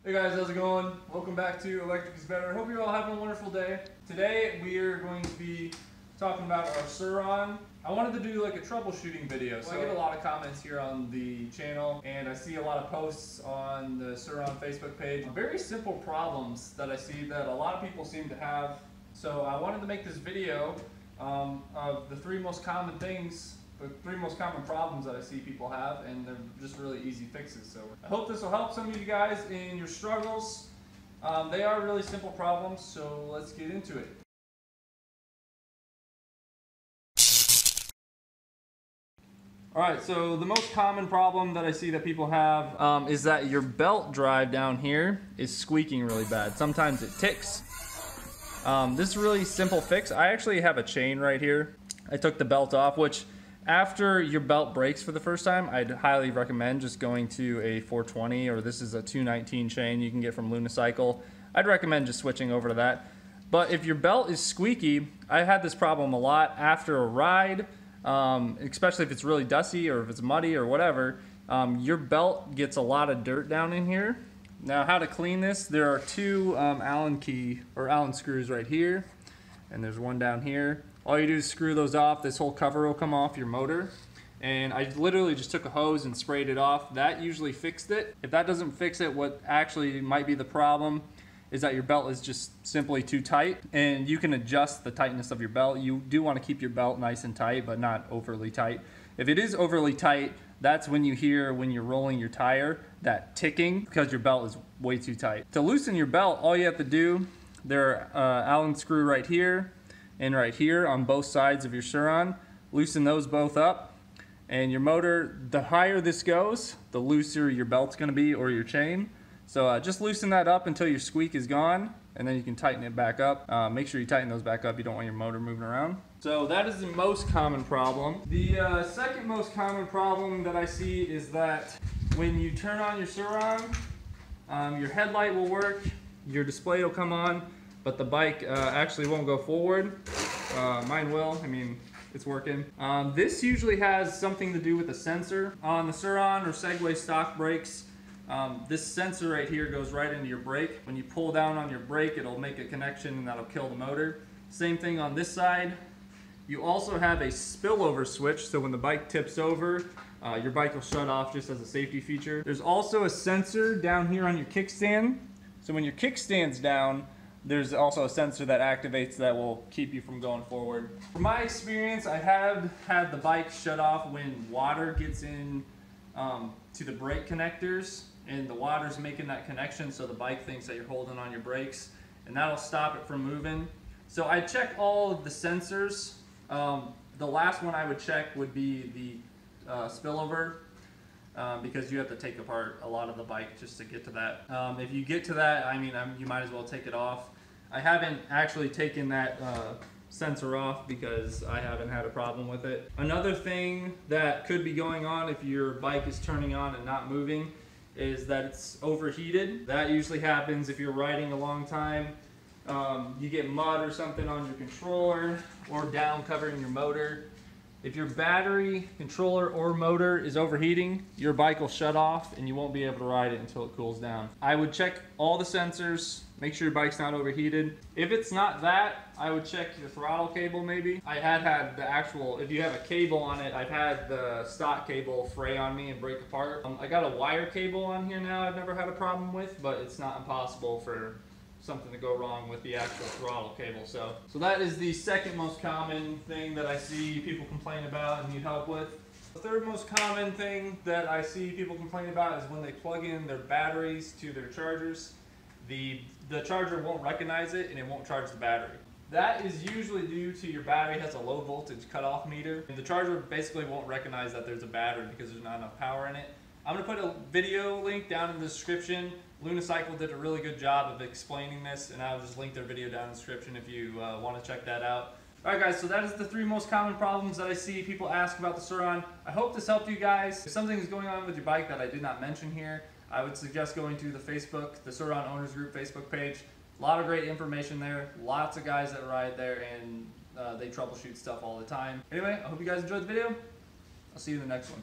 Hey guys, how's it going? Welcome back to Electric is Better. I hope you're all having a wonderful day. Today we are going to be talking about our Sur-ron. I wanted to do like a troubleshooting video. So I get a lot of comments here on the channel and I see a lot of posts on the Sur-ron Facebook page. Very simple problems that I see that a lot of people seem to have. So I wanted to make this video of the three most common things, the three most common problems that I see people have, and they're just really easy fixes. So I hope this will help some of you guys in your struggles. They are really simple problems, so let's get into it. Alright, so the most common problem that I see that people have is that your belt drive down here is squeaking really bad. Sometimes it ticks. This is a really simple fix. I actually have a chain right here. I took the belt off, which after your belt breaks for the first time, I'd highly recommend just going to a 420, or this is a 219 chain you can get from Unicycle. I'd recommend just switching over to that. But if your belt is squeaky, I had this problem a lot after a ride, especially if it's really dusty or if it's muddy or whatever. Your belt gets a lot of dirt down in here. Now, how to clean this? There are two Allen screws right here, and there's one down here. All you do is screw those off. This whole cover will come off your motor. And I literally just took a hose and sprayed it off. That usually fixed it. If that doesn't fix it, what actually might be the problem is that your belt is just simply too tight. And you can adjust the tightness of your belt. You do want to keep your belt nice and tight, but not overly tight. If it is overly tight, that's when you hear, when you're rolling your tire, that ticking because your belt is way too tight. To loosen your belt, all you have to do, there are Allen screw right here and right here on both sides of your Sur-ron. Loosen those both up, and your motor, the higher this goes, the looser your belt's gonna be, or your chain. So just loosen that up until your squeak is gone, and then you can tighten it back up. Make sure you tighten those back up. You don't want your motor moving around. So that is the most common problem. The second most common problem that I see is that when you turn on your Sur-ron, your headlight will work, your display will come on, but the bike actually won't go forward. Mine will, I mean, it's working. This usually has something to do with the sensor. On the Sur-ron or Segway stock brakes, this sensor right here goes right into your brake. When you pull down on your brake, it'll make a connection and that'll kill the motor. Same thing on this side. You also have a spillover switch, so when the bike tips over, your bike will shut off just as a safety feature. There's also a sensor down here on your kickstand. So when your kickstand's down, there's also a sensor that activates that will keep you from going forward. From my experience, I have had the bike shut off when water gets in to the brake connectors, and the water's making that connection, so the bike thinks that you're holding on your brakes, and that'll stop it from moving. So I check all of the sensors. The last one I would check would be the spillover, because you have to take apart a lot of the bike just to get to that. If you get to that, I mean, you might as well take it off. I haven't actually taken that sensor off because I haven't had a problem with it. Another thing that could be going on if your bike is turning on and not moving is that it's overheated. That usually happens if you're riding a long time. You get mud or something on your controller or down covering your motor. If your battery, controller, or motor is overheating, your bike will shut off and you won't be able to ride it until it cools down. I would check all the sensors, make sure your bike's not overheated. If it's not that, I would check your throttle cable maybe. I had the actual, if you have a cable on it, I've had the stock cable fray on me and break apart. I got a wire cable on here now I've never had a problem with, but it's not impossible for something to go wrong with the actual throttle cable. So that is the second most common thing that I see people complain about and need help with. The third most common thing that I see people complain about is when they plug in their batteries to their chargers, the charger won't recognize it and it won't charge the battery. That is usually due to your battery has a low voltage cutoff meter, and the charger basically won't recognize that there's a battery because there's not enough power in it. I'm going to put a video link down in the description. Unicycle did a really good job of explaining this, and I'll just link their video down in the description if you want to check that out. Alright guys, so that is the three most common problems that I see people ask about the Sur-ron. I hope this helped you guys. If something is going on with your bike that I did not mention here, I would suggest going to the Sur-ron Owners Group Facebook page. A lot of great information there, lots of guys that ride there, and they troubleshoot stuff all the time. Anyway, I hope you guys enjoyed the video. I'll see you in the next one.